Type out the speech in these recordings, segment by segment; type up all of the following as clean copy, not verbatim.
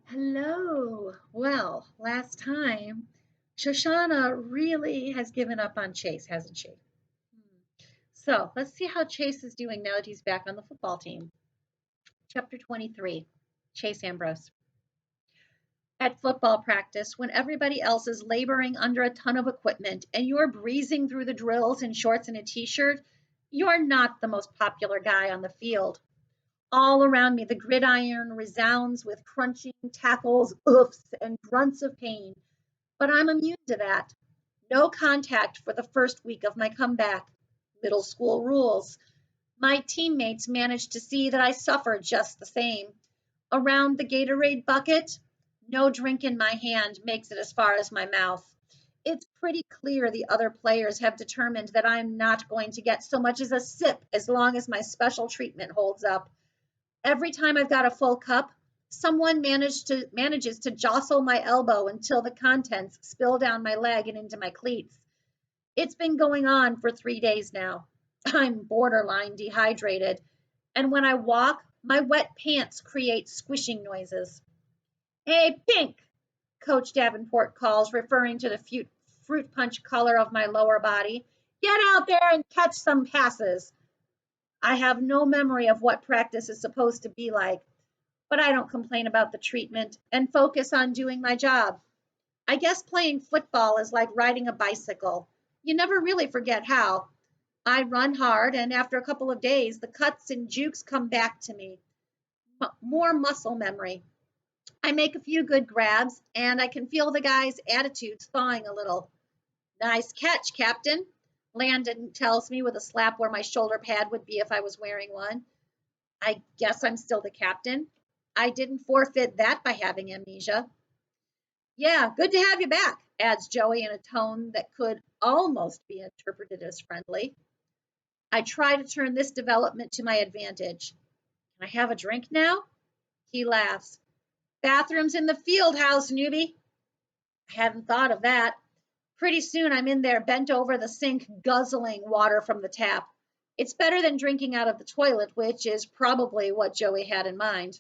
Hello. Well, last time, Shoshana really has given up on Chase, hasn't she? So let's see how Chase is doing now that he's back on the football team. Chapter 23, Chase Ambrose. At football practice, when everybody else is laboring under a ton of equipment and you're breezing through the drills in shorts and a t-shirt, you're not the most popular guy on the field. All around me, the gridiron resounds with crunching tackles, oofs, and grunts of pain. But I'm immune to that. No contact for the first week of my comeback. Middle school rules. My teammates managed to see that I suffered just the same. Around the Gatorade bucket, no drink in my hand makes it as far as my mouth. It's pretty clear the other players have determined that I'm not going to get so much as a sip as long as my special treatment holds up. Every time I've got a full cup, someone manages to jostle my elbow until the contents spill down my leg and into my cleats. It's been going on for 3 days now. I'm borderline dehydrated, and when I walk, my wet pants create squishing noises. Hey, Pink, Coach Davenport calls, referring to the fruit punch color of my lower body. Get out there and catch some passes. I have no memory of what practice is supposed to be like, but I don't complain about the treatment and focus on doing my job. I guess playing football is like riding a bicycle. You never really forget how. I run hard, and after a couple of days, the cuts and jukes come back to me. More muscle memory. I make a few good grabs, and I can feel the guys' attitudes thawing a little. Nice catch, Captain. Landon tells me with a slap where my shoulder pad would be if I was wearing one. I guess I'm still the captain. I didn't forfeit that by having amnesia. Yeah, good to have you back, adds Joey in a tone that could almost be interpreted as friendly. I try to turn this development to my advantage. Can I have a drink now? He laughs. Bathrooms in the field house, newbie. I hadn't thought of that. Pretty soon I'm in there bent over the sink, guzzling water from the tap. It's better than drinking out of the toilet, which is probably what Joey had in mind.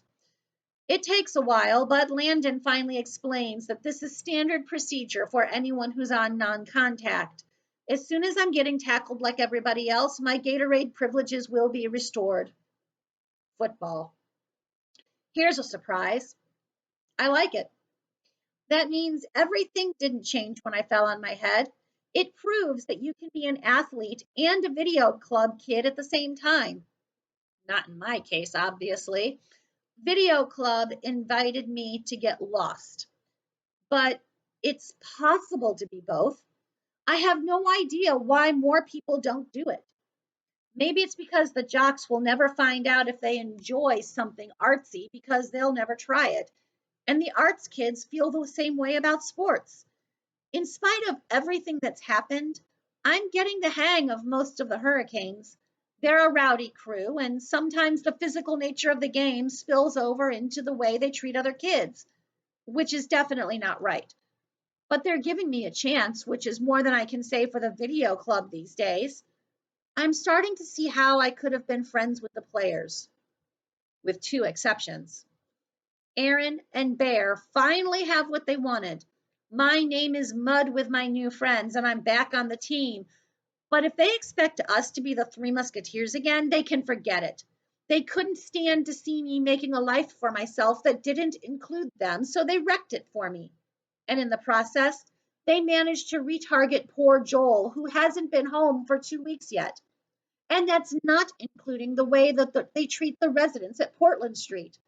It takes a while, but Landon finally explains that this is standard procedure for anyone who's on non contact. As soon as I'm getting tackled like everybody else, my Gatorade privileges will be restored. Football. Here's a surprise. I like it. That means everything didn't change when I fell on my head. It proves that you can be an athlete and a video club kid at the same time. Not in my case, obviously. Video club invited me to get lost, but it's possible to be both. I have no idea why more people don't do it. Maybe it's because the jocks will never find out if they enjoy something artsy because they'll never try it. And the arts kids feel the same way about sports. In spite of everything that's happened, I'm getting the hang of most of the Hurricanes. They're a rowdy crew, and sometimes the physical nature of the game spills over into the way they treat other kids, which is definitely not right. But they're giving me a chance, which is more than I can say for the video club these days. I'm starting to see how I could have been friends with the players, with two exceptions. Aaron and Bear finally have what they wanted. My name is Mud with my new friends, and I'm back on the team. But if they expect us to be the Three Musketeers again, they can forget it. They couldn't stand to see me making a life for myself that didn't include them, so they wrecked it for me. And in the process, they managed to retarget poor Joel, who hasn't been home for 2 weeks yet. And that's not including the way that they treat the residents at Portland Street.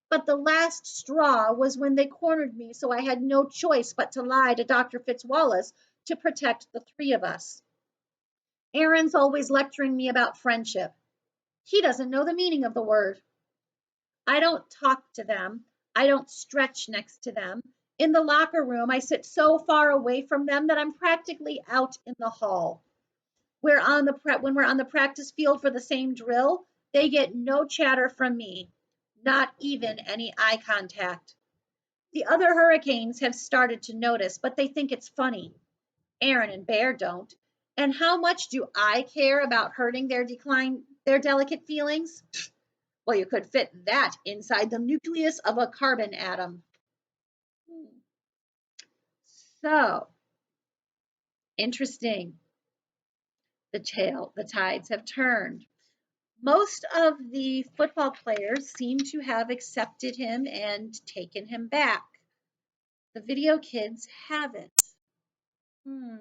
But the last straw was when they cornered me, so I had no choice but to lie to Dr. Fitzwallace to protect the three of us. Aaron's always lecturing me about friendship. He doesn't know the meaning of the word. I don't talk to them. I don't stretch next to them. In the locker room, I sit so far away from them that I'm practically out in the hall. When we're on the practice field for the same drill, they get no chatter from me, not even any eye contact. The other Hurricanes have started to notice, but they think it's funny. Aaron and Bear don't. And how much do I care about hurting their delicate feelings? Well, you could fit that inside the nucleus of a carbon atom. So, interesting. The tides have turned. Most of the football players seem to have accepted him and taken him back. The video kids haven't. Hmm.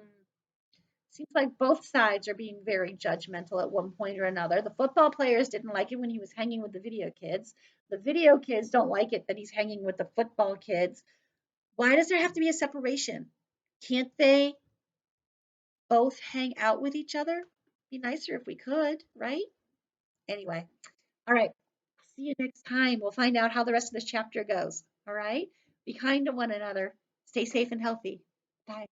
Seems like both sides are being very judgmental at one point or another. The football players didn't like it when he was hanging with the video kids. The video kids don't like it that he's hanging with the football kids. Why does there have to be a separation? Can't they both hang out with each other? Be nicer if we could, right? Anyway, all right. See you next time. We'll find out how the rest of this chapter goes. All right. Be kind to one another. Stay safe and healthy. Bye.